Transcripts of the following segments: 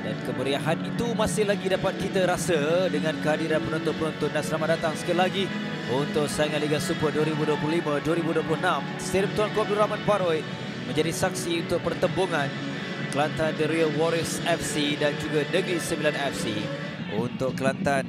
Dan kemeriahan itu masih lagi dapat kita rasa dengan kehadiran penonton-penonton. Dan selamat datang sekali lagi untuk saingan Liga Super 2025-2026. Stadium Tuanku Abdul Rahman Paroi menjadi saksi untuk pertembungan Kelantan The Real Warriors FC dan juga Negeri Sembilan FC. Untuk Kelantan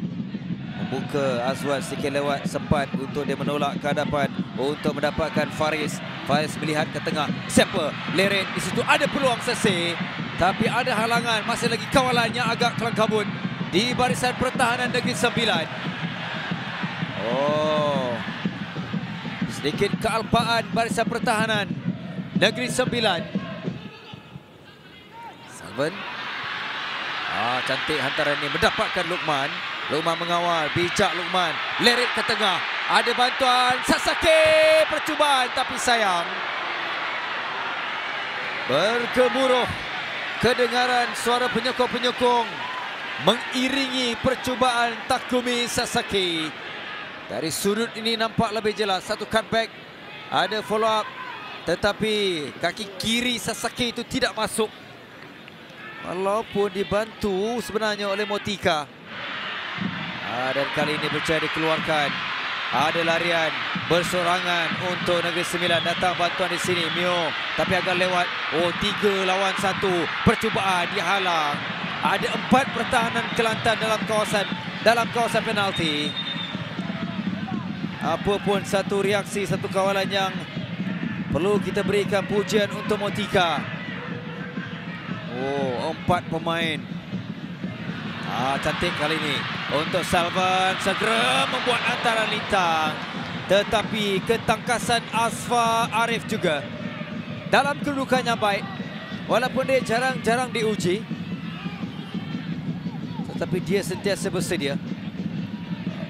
membuka Azwan sikit lewat, sempat untuk dia menolak ke hadapan untuk mendapatkan Faris. Faris melihat ke tengah, siapa? Leret di situ, ada peluang Sese. Tapi ada halangan, masih lagi kawalannya agak kelang kabut di barisan pertahanan Negeri Sembilan. Sedikit kealpaan barisan pertahanan Negeri Sembilan. Salvan. Cantik hantaran ini, mendapatkan Lukman. Lukman mengawal, bijak Lukman. Leret ke tengah, ada bantuan Sasaki, percubaan tapi sayang. Bergemuruh kedengaran suara penyokong-penyokong mengiringi percubaan Takumi Sasaki. Dari sudut ini nampak lebih jelas, satu cutback, ada follow up, tetapi kaki kiri Sasaki itu tidak masuk. Walaupun dibantu sebenarnya oleh Motika. Dan kali ini berjaya dikeluarkan. Ada larian bersorangan untuk Negeri Sembilan. Datang bantuan di sini, Mio. Tapi agak lewat. 3 lawan 1. Percubaan dihalang. Ada 4 pertahanan Kelantan dalam kawasan penalti. Apapun satu reaksi, satu kawalan yang perlu kita berikan pujian untuk Motika. 4 pemain. Cantik kali ini untuk Salvan, segera membuat antaran lintang. Tetapi ketangkasan Asfa Arif juga dalam kedudukan yang baik. Walaupun dia jarang-jarang diuji, tetapi dia sentiasa bersedia.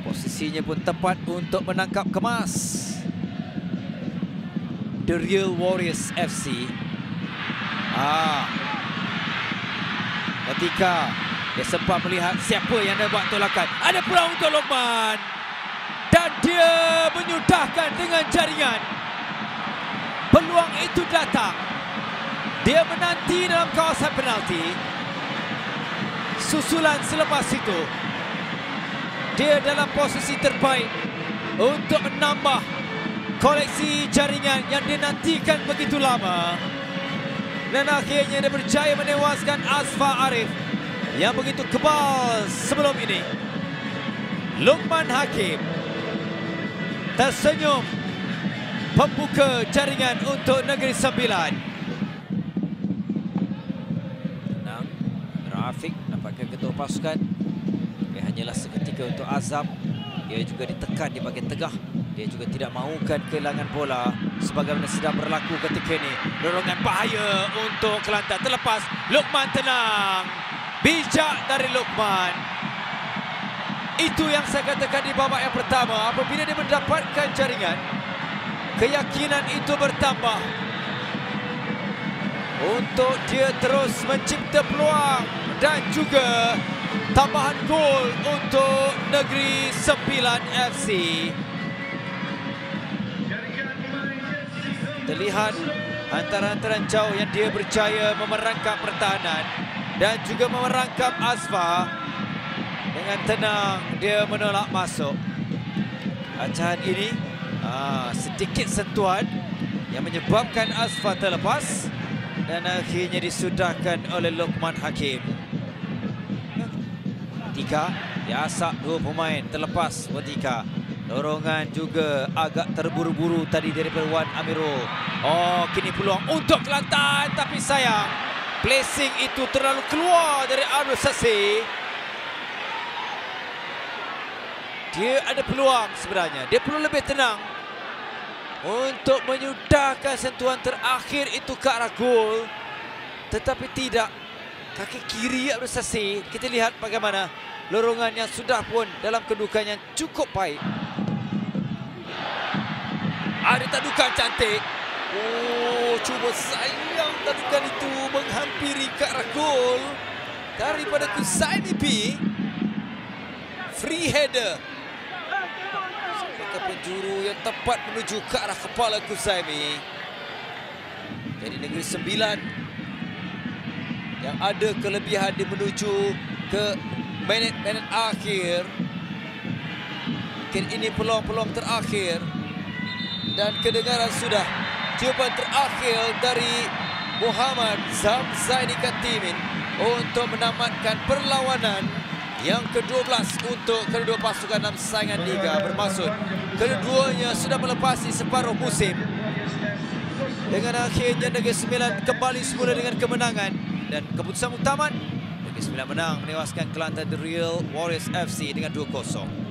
Posisinya pun tepat untuk menangkap kemas The Real Warriors FC. Motika, dia sempat melihat siapa yang nak buat tolakan. Ada peluang untuk Lukman. Dan dia menyudahkan dengan jaringan. Peluang itu datang. Dia menanti dalam kawasan penalti. Susulan selepas itu, dia dalam posisi terbaik untuk menambah koleksi jaringan yang dinantikan begitu lama. Dan akhirnya dia berjaya menewaskan Asfa Arif yang begitu kebal sebelum ini. Lukman Hakim tersenyum membuka jaringan untuk Negeri Sembilan. Tenang, Rafiq nampaknya ketua pasukan. Hanyalah seketika untuk Azam. Dia juga ditekan di bahagian tengah. Dia juga tidak mahukan kehilangan bola sebagaimana sedang berlaku ketika ini. Dorongan bahaya untuk Kelantan. Terlepas, Lukman tenang. Bijak dari Lukman. Itu yang saya katakan di babak yang pertama. Apabila dia mendapatkan jaringan, keyakinan itu bertambah untuk dia terus mencipta peluang dan juga tambahan gol untuk Negeri Sembilan FC. Terlihat hantaran-hantaran jauh yang dia berjaya memerangkap pertahanan dan juga memerangkap Asfa. Dengan tenang dia menolak masuk. Acahan ini sedikit sentuhan yang menyebabkan Asfa terlepas dan akhirnya disudahkan oleh Lukman Hakim. 3 diasak 2 pemain, terlepas Motika. Dorongan juga agak terburu-buru tadi daripada Wan Amirul. Kini peluang untuk Kelantan, tapi sayang placing itu terlalu keluar dari Abdul Sasi. Dia ada peluang sebenarnya. Dia perlu lebih tenang untuk menyudahkan sentuhan terakhir itu ke arah gol. Tetapi tidak. Kaki kiri Abdul Sasi. Kita lihat bagaimana lorongan yang sudah pun dalam kedudukan yang cukup baik. Ada tadukan cantik. Cuba sayang tadukan itu menghampiri ke arah gol daripada Kusaimi B. Free header. Sebagai penjuru yang tepat menuju ke arah kepala Kusaimi. Jadi Negeri Sembilan yang ada kelebihan di menuju ke minit-minit akhir. Mungkin ini peluang-peluang terakhir dan kedengaran sudah tiupan terakhir dari Muhammad Zamzaini Katimin untuk menamatkan perlawanan yang ke-12 untuk kedua pasukan dalam saingan Liga. Bermaksud keduanya sudah melepasi separuh musim. Dengan akhirnya Negeri Sembilan kembali semula dengan kemenangan dan keputusan utama Negeri Sembilan menang menewaskan Kelantan The Real Warriors FC dengan 2-0.